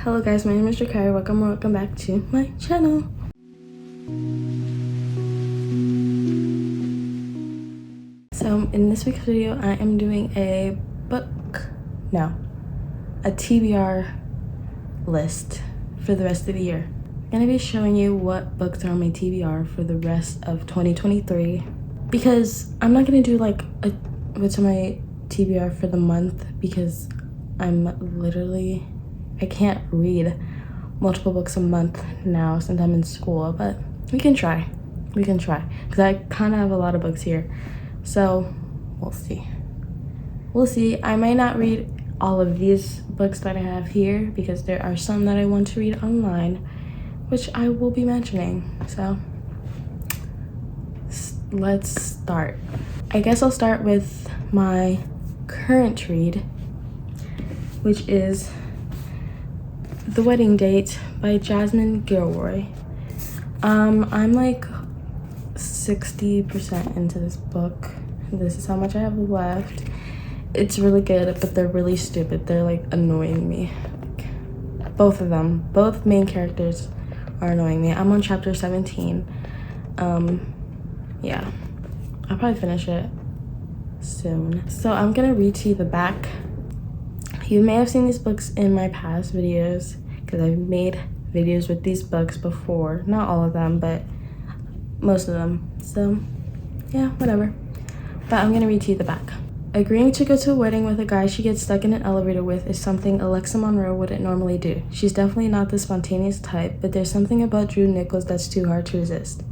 Hello guys, my name is Jakari. Welcome back to my channel. So in this week's video, I am doing a TBR list for the rest of the year. I'm gonna be showing you what books are on my TBR for the rest of 2023 because I'm not gonna do like what's on my TBR for the month because I can't read multiple books a month now since I'm in school, but we can try because I kind of have a lot of books here, so we'll see. I might not read all of these books that I have here because there are some that I want to read online, which I will be mentioning. So let's start. I guess I'll start with my current read, which is The Wedding Date by Jasmine Gilroy. I'm like 60% into this book. This is how much I have left. It's really good, but they're really stupid. They're like annoying me. Both of them, both main characters are annoying me. I'm on chapter 17. Yeah, I'll probably finish it soon. So I'm gonna read to you the back. You may have seen these books in my past videos because I've made videos with these books before. Not all of them, but most of them. So yeah, whatever. But I'm gonna read to you the back. Agreeing to go to a wedding with a guy she gets stuck in an elevator with is something Alexa Monroe wouldn't normally do. She's definitely not the spontaneous type, but there's something about Drew Nichols that's too hard to resist.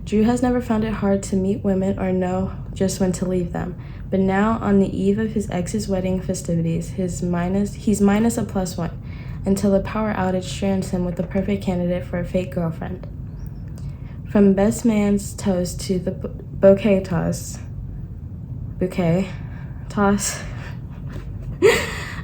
Drew has never found it hard to meet women or know just when to leave them. But now, on the eve of his ex's wedding festivities, he's minus a +1 until a power outage strands him with the perfect candidate for a fake girlfriend. From best man's toast to the bouquet toss,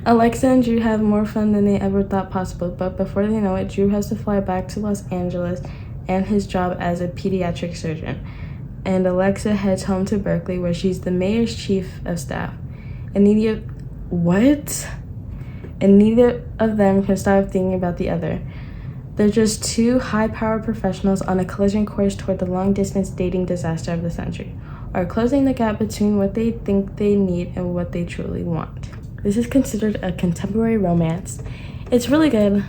Alexa and Drew have more fun than they ever thought possible, but before they know it, Drew has to fly back to Los Angeles and his job as a pediatric surgeon. And Alexa heads home to Berkeley, where she's the mayor's chief of staff. And neither of them can stop thinking about the other. They're just two high-powered professionals on a collision course toward the long-distance dating disaster of the century, or closing the gap between what they think they need and what they truly want. This is considered a contemporary romance. It's really good,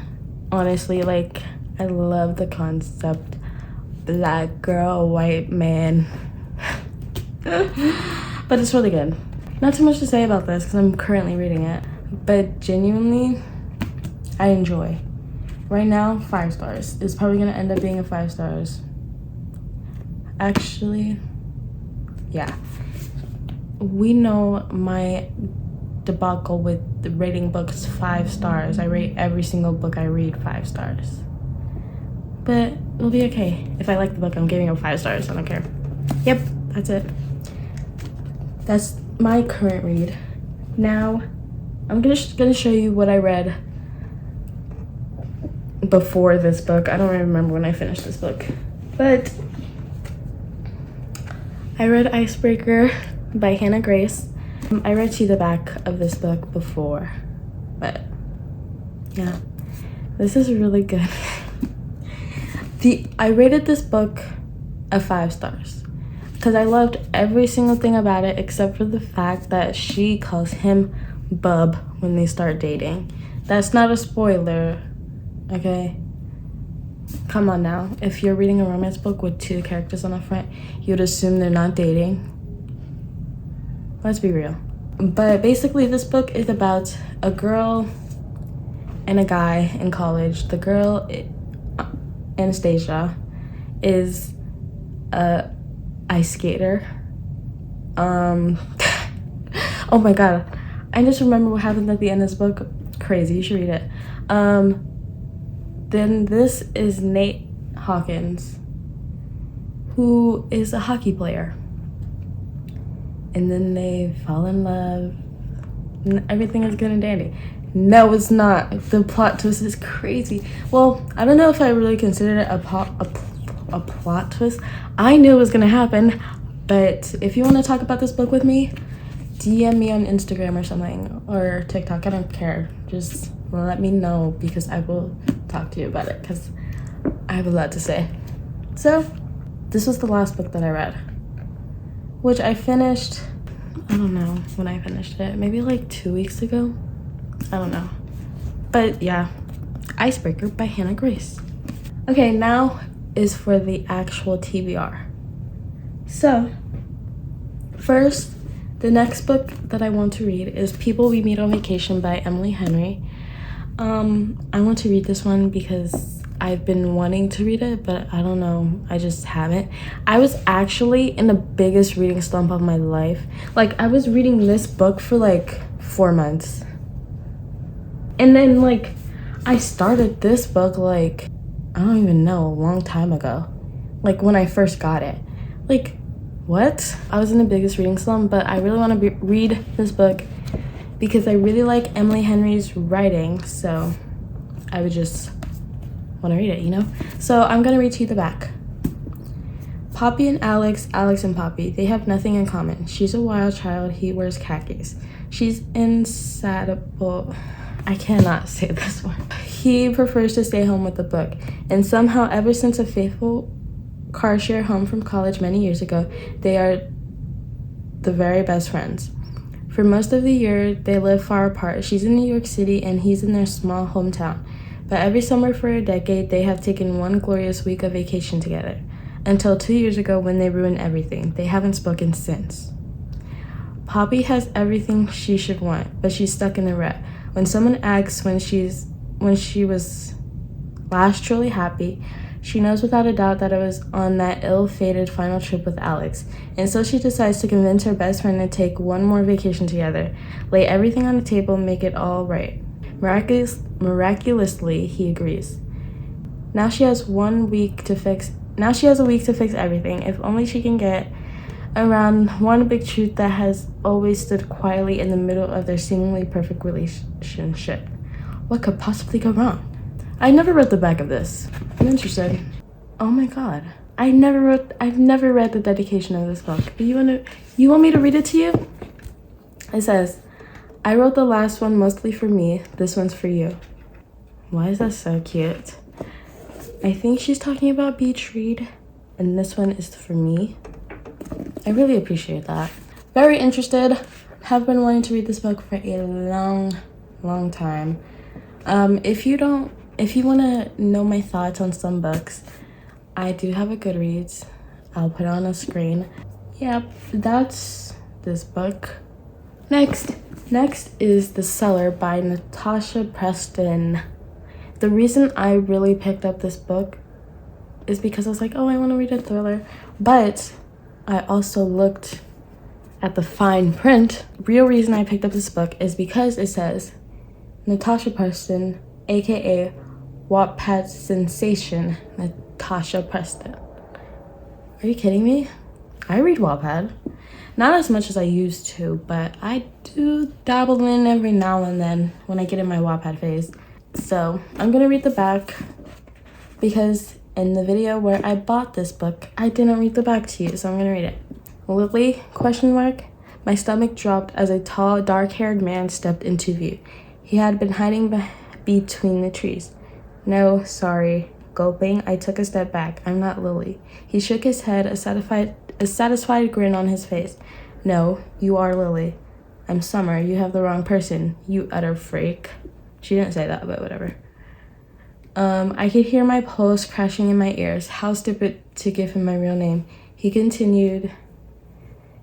honestly. Like, I love the concept. Black girl, white man. But it's really good. Not too much to say about this because I'm currently reading it, but genuinely, I enjoy. Right now, 5 stars. It's probably gonna end up being a 5 stars. Actually, yeah. We know my debacle with rating books 5 stars. I rate every single book I read 5 stars. But it'll be okay. If I like the book, I'm giving it 5 stars. I don't care. Yep, that's it. That's my current read. Now, I'm gonna show you what I read before this book. I don't remember when I finished this book, but I read Icebreaker by Hannah Grace. I read to the back of this book before, but yeah, this is really good. I rated this book a 5 stars because I loved every single thing about it except for the fact that she calls him Bub when they start dating. That's not a spoiler, okay? Come on now. If you're reading a romance book with 2 characters on the front, you'd assume they're not dating. Let's be real. But basically, this book is about a girl and a guy in college. The girl, Anastasia, is a ice skater. Oh my god, I just remember what happened at the end of this book. Crazy, you should read it. Then this is Nate Hawkins, who is a hockey player, and then they fall in love and everything is good and dandy. No, it's not. The plot twist is crazy. Well, I don't know if I really considered it a plot twist. I knew it was gonna happen, but if you want to talk about this book with me, DM me on Instagram or something, or TikTok. I don't care. Just let me know, because I will talk to you about it, because I have a lot to say. So this was the last book that I read, which I finished, I don't know when I finished it, maybe like 2 weeks ago. I don't know. But yeah, Icebreaker by Hannah Grace. Okay, now is for the actual TBR. So first, the next book that I want to read is People We Meet on Vacation by Emily Henry. I want to read this one because I've been wanting to read it, but I don't know, I just haven't. I was actually in the biggest reading slump of my life. Like, I was reading this book for like 4 months. And then like, I started this book like, I don't even know, a long time ago. Like when I first got it. Like, what? I was in the biggest reading slump, but I really want to read this book because I really like Emily Henry's writing, so I would just want to read it, you know? So I'm gonna read to you the back. Poppy and Alex and Poppy, they have nothing in common. She's a wild child, he wears khakis. She's insatiable. I cannot say this word. He prefers to stay home with the book, and somehow ever since a faithful car share home from college many years ago, they are the very best friends. For most of the year, they live far apart. She's in New York City and he's in their small hometown. But every summer for a decade, they have taken one glorious week of vacation together. Until 2 years ago when they ruined everything. They haven't spoken since. Poppy has everything she should want, but she's stuck in a rut. When someone asks when she was last truly happy, she knows without a doubt that it was on that ill-fated final trip with Alex, and so she decides to convince her best friend to take one more vacation together, lay everything on the table, make it all right. Miraculously, he agrees. Now she has a week to fix everything, if only she can get around one big truth that has always stood quietly in the middle of their seemingly perfect relationship. What could possibly go wrong? I never read the back of this. I'm interested. Oh my god. I've never read the dedication of this book. You want me to read it to you? It says, I wrote the last one mostly for me. This one's for you. Why is that so cute? I think she's talking about beach read, and this one is for me. I really appreciate that. Very interested. Have been wanting to read this book for a long time. If you want to know my thoughts on some books, I do have a Goodreads. I'll put it on a screen. Yep, that's this book. Next is The Cellar by Natasha Preston. The reason I really picked up this book is because I was like, oh, I want to read a thriller. But I also looked at the fine print. Real reason I picked up this book is because it says Natasha Preston, aka Wattpad sensation Natasha Preston. Are you kidding me? I read Wattpad. Not as much as I used to, but I do dabble in every now and then when I get in my Wattpad phase. So I'm gonna read the back because in the video where I bought this book, I didn't read the back to you, so I'm gonna read it. Lily, ? My stomach dropped as a tall, dark-haired man stepped into view. He had been hiding between the trees. No, sorry. Gulping, I took a step back. I'm not Lily. He shook his head, a satisfied grin on his face. No, you are Lily. I'm Summer. You have the wrong person, you utter freak. She didn't say that, but whatever. I could hear my pulse crashing in my ears. How stupid to give him my real name. He continued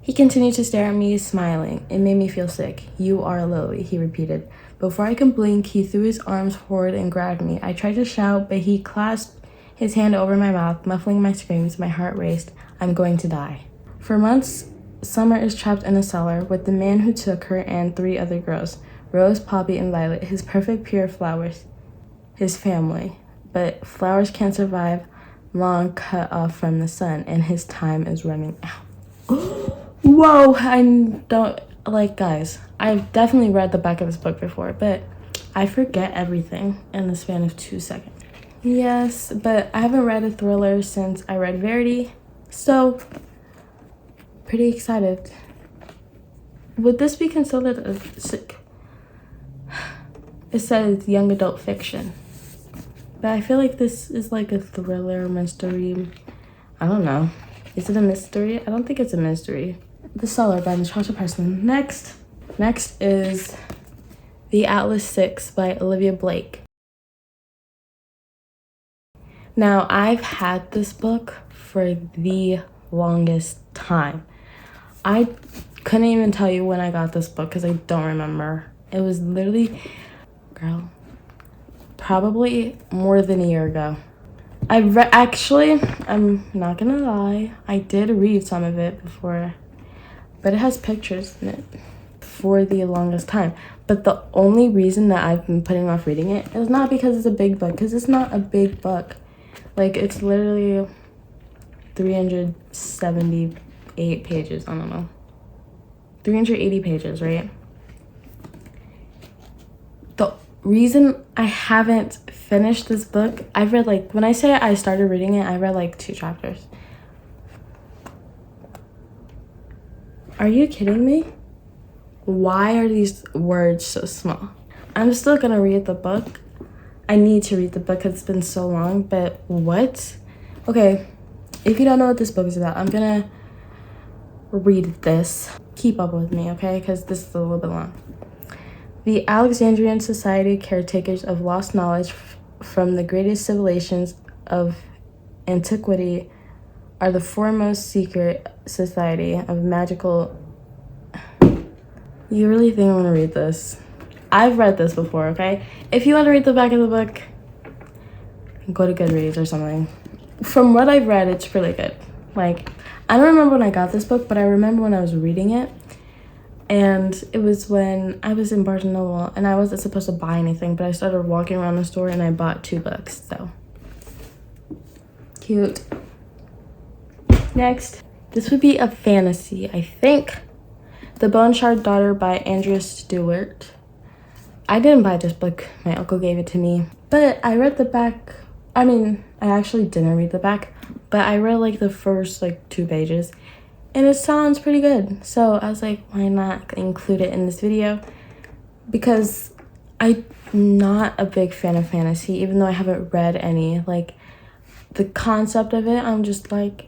to stare at me, smiling. It made me feel sick. You are Lily, he repeated. Before I could blink, he threw his arms forward and grabbed me. I tried to shout, but he clasped his hand over my mouth, muffling my screams. My heart raced. I'm going to die. For months, Summer is trapped in a cellar with the man who took her and 3 other girls, Rose, Poppy, and Violet, his perfect pure flowers, his family. But flowers can't survive long cut off from the sun, and his time is running out. Whoa, I don't, like, guys, I've definitely read the back of this book before, but I forget everything in the span of 2 seconds. Yes, but I haven't read a thriller since I read Verity, so pretty excited. Would this be considered a It says young adult fiction. But I feel like this is like a thriller mystery. I don't know. Is it a mystery? I don't think it's a mystery. The Cellar by Natasha Parson. Next is The Atlas Six by Olivia Blake. Now, I've had this book for the longest time. I couldn't even tell you when I got this book because I don't remember. It was literally, girl, probably more than a year ago. Actually, I'm not gonna lie, I did read some of it before, but it has pictures in it for the longest time. But the only reason that I've been putting off reading it is not because it's a big book, because it's not a big book. Like, it's literally 378 pages, I don't know. 380 pages, right? The reason I haven't finished this book, I've read like, when I say I started reading it, I read like 2 chapters. Are you kidding me? Why are these words so small? I'm still gonna read the book. I need to read the book because it's been so long, but what? Okay, if you don't know what this book is about, I'm gonna read this. Keep up with me, okay? Because this is a little bit long. The Alexandrian Society, caretakers of lost knowledge from the greatest civilizations of antiquity, are the foremost secret society of magical... You really think I'm gonna read this? I've read this before, okay? If you want to read the back of the book, go to Goodreads or something. From what I've read, it's really good. Like, I don't remember when I got this book, but I remember when I was reading it. And it was when I was in Barnes & Noble, and I wasn't supposed to buy anything, but I started walking around the store, and I bought 2 books, so. Cute. Next, this would be a fantasy, I think. The Bone Shard Daughter by Andrea Stewart. I didn't buy this book. My uncle gave it to me. But I read the back. I mean, I actually didn't read the back, but I read like the first like 2 pages. And it sounds pretty good. So I was like, why not include it in this video? Because I'm not a big fan of fantasy, even though I haven't read any. Like, the concept of it, I'm just like,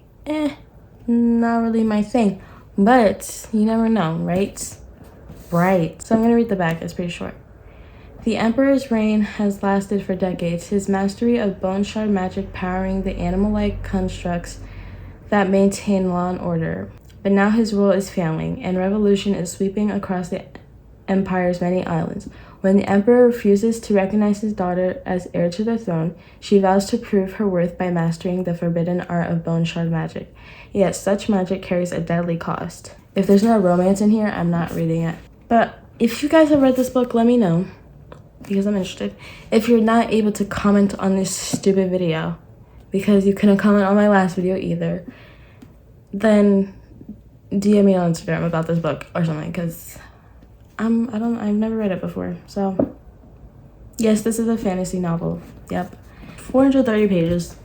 not really my thing. But you never know, right? Right. So I'm going to read the back. It's pretty short. The Emperor's reign has lasted for decades, his mastery of bone shard magic powering the animal-like constructs that maintain law and order. But now his rule is failing, and revolution is sweeping across the Empire's many islands. When the Emperor refuses to recognize his daughter as heir to the throne, she vows to prove her worth by mastering the forbidden art of bone shard magic. Yet such magic carries a deadly cost. If there's no romance in here, I'm not reading it. But if you guys have read this book, let me know, because I'm interested. If you're not able to comment on this stupid video, because you couldn't comment on my last video either, then DM me on Instagram about this book or something, because I've never read it before. So yes, this is a fantasy novel. Yep. 430 pages.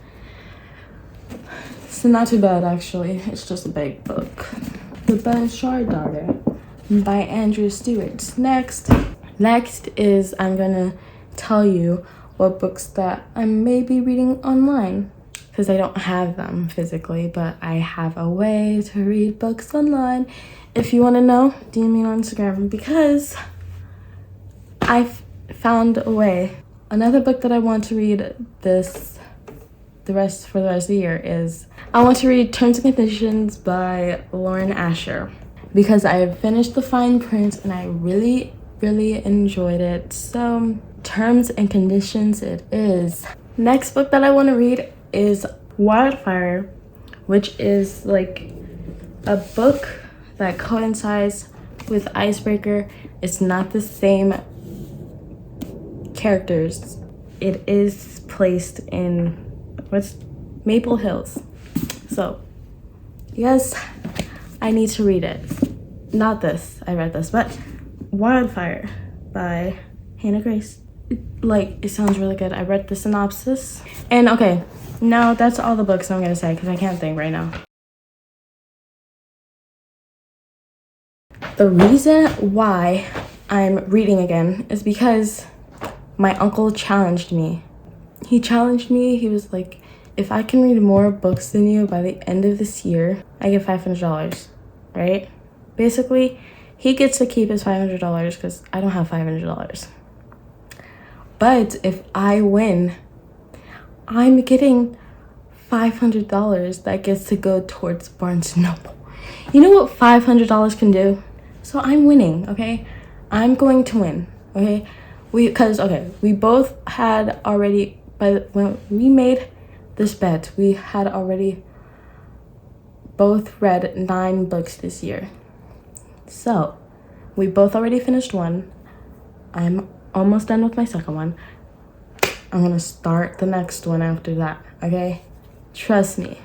So not too bad, actually. It's just a big book. The Bone Shard Daughter by Andrea Stewart. Next is I'm gonna tell you what books that I may be reading online, because I don't have them physically, but I have a way to read books online. If you want to know, DM me on Instagram, because I've found a way. Another book that I want to read for the rest of the year is I want to read Terms and Conditions by Lauren Asher, because I have finished the fine print and I really enjoyed it. So Terms and Conditions it is. Next book that I want to read is Wildfire, which is like a book that coincides with Icebreaker. It's not the same characters. It is placed in Maple Hills. So yes, I need to read it. Not this, I read this, but Wildfire by Hannah Grace. It sounds really good. I read the synopsis. And okay, now that's all the books I'm gonna say, because I can't think right now. The reason why I'm reading again is because my uncle challenged me. He challenged me. He was like, if I can read more books than you by the end of this year, I get $500, right? Basically, he gets to keep his $500 because I don't have $500. But if I win, I'm getting $500 that gets to go towards Barnes & Noble. You know what $500 can do? So I'm winning, okay? I'm going to win, okay? We both had already, when we made this bet, we had already both read 9 books this year. So we both already finished one. I'm almost done with my second one. I'm gonna start the next one after that, okay? Trust me,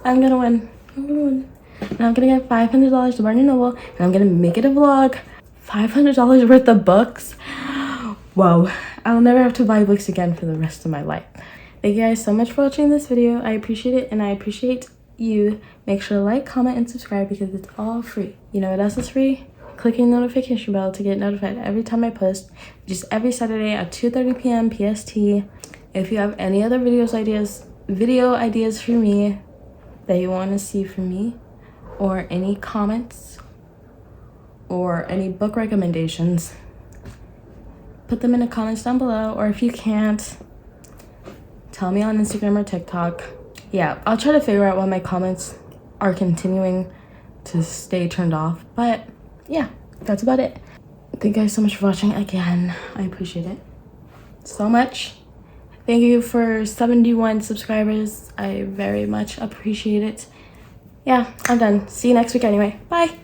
I'm gonna win. And I'm gonna get $500 to Barnes & Noble, and I'm gonna make it a vlog. $500 worth of books. Whoa, I'll never have to buy books again for the rest of my life. Thank you guys so much for watching this video. I appreciate it, and I appreciate you. Make sure to like, comment, and subscribe because it's all free. You know what else is free? Clicking the notification bell to get notified every time I post, which is every Saturday at 2:30 p.m. PST. If you have any other video ideas for me that you want to see from me, or any comments, or any book recommendations, put them in the comments down below. Or if you can't, tell me on Instagram or TikTok. Yeah, I'll try to figure out why my comments are continuing to stay turned off. But yeah, that's about it. Thank you guys so much for watching again. I appreciate it so much. Thank you for 71 subscribers. I very much appreciate it. Yeah, I'm done. See you next week anyway. Bye.